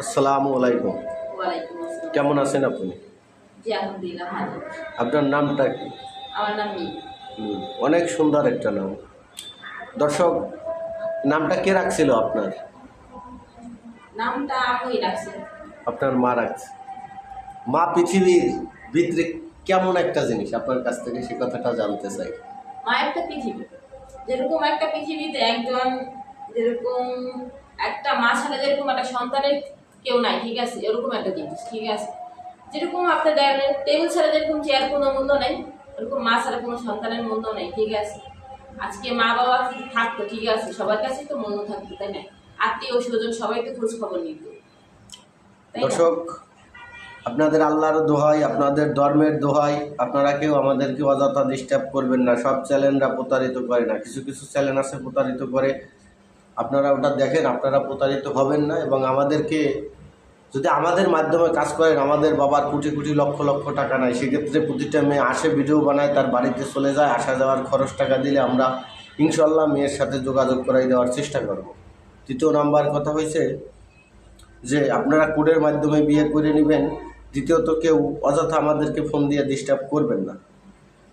আসসালামু আলাইকুম। ওয়ালাইকুম আসসালাম। কেমন আছেন আপনি? জি, আলহামদুলিল্লাহ ভালো। আপনার নামটা কি? আমার নাম মিম। অনেক সুন্দর একটা নাম। দর্শক, নামটা কে রাখছিল আপনার? নামটা আম্মুই রাখছে। আপনার মা রাখছে। মা পৃথিবীর ভিতরে কেমন একটা জিনিস, আপনার কাছ থেকে সে কথাটা জানতে চাই। মা একটা পৃথিবী, যেরকম একটা পৃথিবীতে একজন, যেরকম একটা মা ছাড়া যেরকম একটা সন্তানের কেউ নাই, ঠিক আছে, এরকম একটা জিনিস, ঠিক আছে। যেরকম আপনার টেবিল ছাড়া যেরকম চেয়ার কোনো মূল্য নেই, ওরকম মা ছাড়া কোনো সন্তানের মূল্য নেই, ঠিক আছে। আজকে মা বাবা যদি থাকতো, ঠিক আছে, সবার কাছেই তো মূল্য থাকতো, তাই না? আত্মীয় স্বজন সবাই তো খোঁজ খবর নিত, তাই না? দর্শক, আপনাদের আল্লাহর দোহাই, আপনাদের ধর্মের দোহাই, আপনারা কেউ আমাদেরকে অযথা ডিস্টার্ব করবেন না। সব চ্যানেলরা প্রতারিত করে না, কিছু কিছু চ্যানেল আছে প্রতারিত করে। আপনারা ওটা দেখেন, আপনারা প্রতারিত হবেন না। এবং আমাদেরকে যদি আমাদের মাধ্যমে কাজ করেন, আমাদের বাবার কোটি কোটি লক্ষ লক্ষ টাকা নাই, সেক্ষেত্রে প্রতিটা মেয়ে আসে, ভিডিও বানায়, তার বাড়িতে চলে যায়, আসা যাওয়ার খরচ টাকা দিলে আমরা ইনশাল্লাহ মেয়ের সাথে যোগাযোগ করাই দেওয়ার চেষ্টা করব। দ্বিতীয় নাম্বার কথা হয়েছে যে আপনারা কোডের মাধ্যমে বিয়ে করে নেবেন। দ্বিতীয়ত, কেউ অযথা আমাদেরকে ফোন দিয়ে ডিস্টার্ব করবেন না।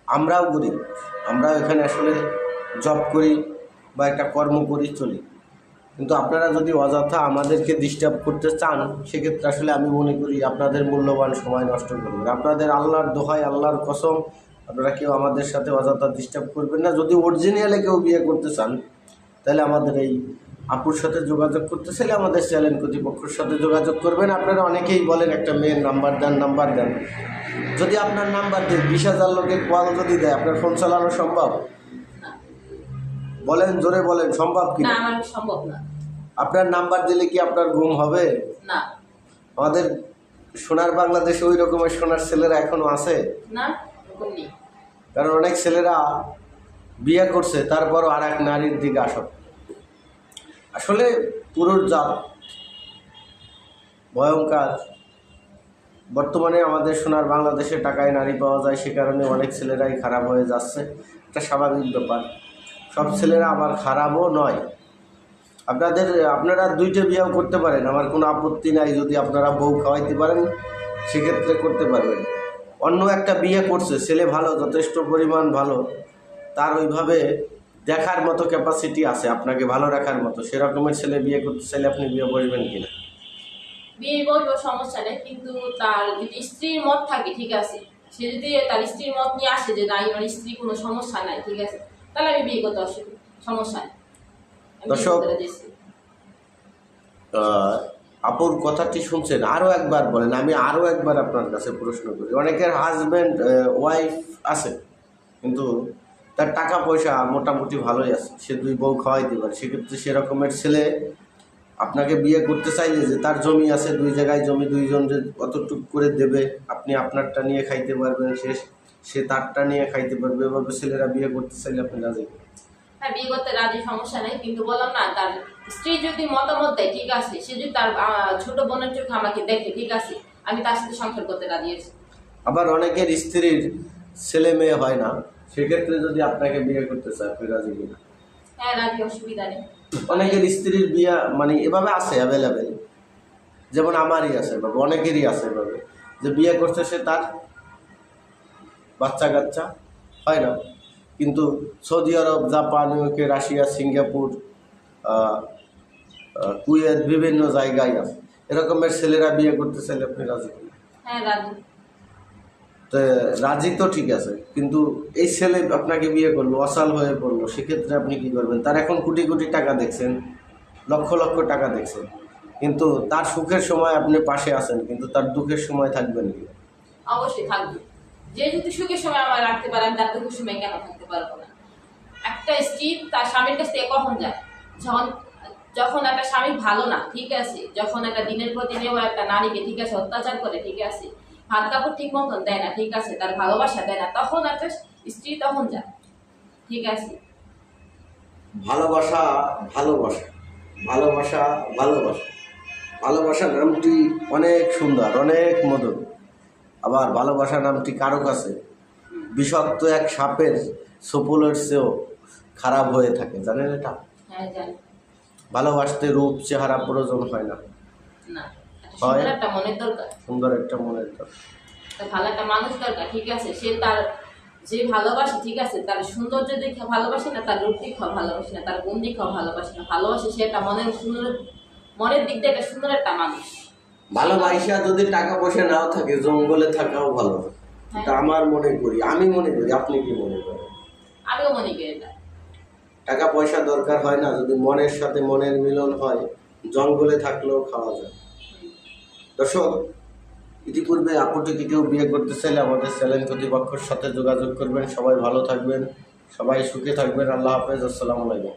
আমরাও গরিব, আমরাও এখানে আসলে জব করি বা একটা কর্ম করি, চলি। কিন্তু আপনারা যদি অযথা আমাদেরকে ডিস্টার্ব করতে চান, সেক্ষেত্রে আসলে আমি মনে করি আপনাদের মূল্যবান সময় নষ্ট করবেন। আপনাদের আল্লাহর দোহাই, আল্লাহর কসম, আপনারা কেউ আমাদের সাথে অযথা ডিস্টার্ব করবেন না। যদি অরিজিনালে কেউ বিয়ে করতে চান, তাহলে আমাদের এই আপুর সাথে যোগাযোগ করতে চাইলে আমাদের চ্যানেল কর্তৃপক্ষের সাথে যোগাযোগ করবেন। আপনারা অনেকেই বলেন একটা মেয়ের নাম্বার দেন, নাম্বার দেন। যদি আপনার নাম্বার দিয়ে 20,000 লোকে কল যদি দেয়, আপনার ফোন চালানো সম্ভব? বলেন, জোরে বলেন, সম্ভব কি? না, আমার সম্ভব না। আপনার নাম্বার দিলে কি আপনার ঘুম হবে? না। আমাদের সোনার বাংলাদেশে ওই রকমের সোনার ছেলেরা এখনো আছে? না, এরকম নেই। কারণ অনেক ছেলেরা বিয়ে করছে, তারপরও আর এক নারীর দিকে আসক্ত। আসলে পুরুষ জাত ভয়ঙ্কর। বর্তমানে আমাদের সোনার বাংলাদেশে টাকায় নারী পাওয়া যায়, সে কারণে অনেক ছেলেরাই খারাপ হয়ে যাচ্ছে। এটা স্বাভাবিক ব্যাপার। সব ছেলেরা আবার খারাপও নয়। আপনারা দুইটা বিয়েও করতে পারেন, আমার কোনো আপত্তি নাই। যদি আপনারা বউ খাওয়াইতে পারেন, সেক্ষেত্রে করতে পারবেন। অন্য একটা বিয়ে করছে, ছেলে ভালো, যথেষ্ট পরিমাণ ভালো, তার ওইভাবে দেখার মতো ক্যাপাসিটি আছে, আপনাকে ভালো রাখার মতো, সেরকমের ছেলে বিয়ে করতে চাইলে আপনি বিয়ে করবেন কিনা? বিয়ে বলবো, সমস্যা নেই, কিন্তু তার যদি স্ত্রীর মত থাকে, ঠিক আছে, সে যদি তার স্ত্রীর মত নিয়ে আসে যে না, আমার স্ত্রী কোনো সমস্যা নাই, ঠিক আছে, তাহলে আমি বিয়ে করতে সমস্যা নেই। আমি বিয়ে দর্শক, করতে রাজি আছি। আপুর কথাটি শুনছেন, আরও একবার বলেন। আমি আরও একবার আপনার কাছে প্রশ্ন করি। অনেকের হাজব্যান্ড ওয়াইফ আছে, কিন্তু তার টাকা পয়সা মোটামুটি ভালোই আছে, সে দুই বউ খাওয়াইতে পারে। সেক্ষেত্রে সেরকমের ছেলে আপনাকে বিয়ে করতে চাইলে, যে তার জমি আছে, দুই জায়গায় জমি, দুইজন যে কতটুকু করে দেবে, আপনি আপনারটা নিয়ে খাইতে পারবেন, সে তারটা নিয়ে খাইতে পারবে, এভাবে ছেলেরা বিয়ে করতে চাইলে আপনি রাজি? হ্যাঁ, বিয়ে করতে রাজি, সমস্যা নেই, কিন্তু বললাম না, তার স্ত্রী যদি মতামত দেয়, ঠিক আছে, সে যদি তার ছোট বোনের চোখে আমাকে দেখে, ঠিক আছে, আমি তার সাথে সংসার করতে রাজি আছি। আবার অনেকের স্ত্রীর ছেলে মেয়ে হয় না, সেক্ষেত্রে যদি আপনাকে বিয়ে করতে চায়, আপনি রাজি কিনা? হ্যাঁ, রাজি, অসুবিধা নেই। অনেকের স্ত্রীর বিয়ে মানে এভাবে আছে অ্যাভেলেবেল, যেমন আমারই আছে এভাবে, অনেকেরই আছে এভাবে, যে বিয়ে করছে, সে তার বাচ্চা কাচ্চা হয় না, কিন্তু Saudi Arab, Japan, UK, Russia, Singapore, Kuwait, বিভিন্ন জায়গায় আছে। এরকমের ছেলেরা বিয়ে করতে চাইলে আপনি রাজি কিনা? হ্যাঁ, রাজি। তো রাজি তো ঠিক আছে, কিন্তু এই ছেলে আপনাকে বিয়ে করলো, অসাল হয়ে পড়লো, সেক্ষেত্রে আপনি কি করবেন? তার এখন কোটি কোটি টাকা দেখছেন, লক্ষ লক্ষ টাকা দেখছেন, কিন্তু তার সুখের সময় আপনি পাশে আছেন, কিন্তু তার দুঃখের সময় থাকবেন কি? অবশ্যই থাকবে। যে যদি সুখের সময় আমার রাখতে পারে, আমি তার দুঃখের সময় কেন থাকতে পারবো না? একটা স্ত্রী তার স্বামীর কাছ থেকে কখন যায়? যখন যখন একটা স্বামী ভালো না, ঠিক আছে, যখন একটা দিনের পর দিনে একটা নারীকে, ঠিক আছে, অত্যাচার করে, ঠিক আছে, ভাত কাপড় ঠিক মতন দেয় না, ঠিক আছে, তার ভালোবাসা দেয় না, তখন একটা স্ত্রী তখন যায়, ঠিক আছে। ভালোবাসা, ভালোবাসা, ভালোবাসা, ভালোবাসা, ভালোবাসা নামটি অনেক সুন্দর, অনেক মধুর। আবার ভালোবাসা নামটি কারো কাছে বিষাক্ত এক সাপের ছোপলের চেয়েও খারাপ হয়ে থাকে, জানেন এটা? হ্যাঁ, জানি। ভালোবাসতে রূপ চেহারা প্রয়োজন হয় না। না, সুন্দর একটা মনের দরকার, সুন্দর একটা মনের দরকার। একটা ভালো একটা মানুষ দরকার, ঠিক আছে? সে তার যে ভালোবাসে, ঠিক আছে, তার সৌন্দর্য দেখে ভালোবাসে না, তার রূপ দেখে ভালোবাসে না, তার গুণ দেখে ভালোবাসে না, ভালোবাসে সে একটা মনের সুন্দর, মনের দিক দিয়ে একটা সুন্দর একটা মানুষ। ভালোবাসা যদি টাকা পয়সা নাও থাকে, জঙ্গলে থাকাও ভালো। এটা আমার মনে করি, আমি মনে করি। আপনি কি মনে করেন? আমিও মনে করি এটা। টাকা পয়সা দরকার হয় না, যদি মনের সাথে মনের মিলন হয়, জঙ্গলে থাকলেও খাওয়া যায়। দর্শক, ইতিপূর্বে আপুটিকে কেউ বিয়ে করতে চাইলে আমাদের চ্যানেল কর্তৃপক্ষের সাথে যোগাযোগ করবেন। সবাই ভালো থাকবেন, সবাই সুখে থাকবেন। আল্লাহ হাফেজ, আসসালামু আলাইকুম।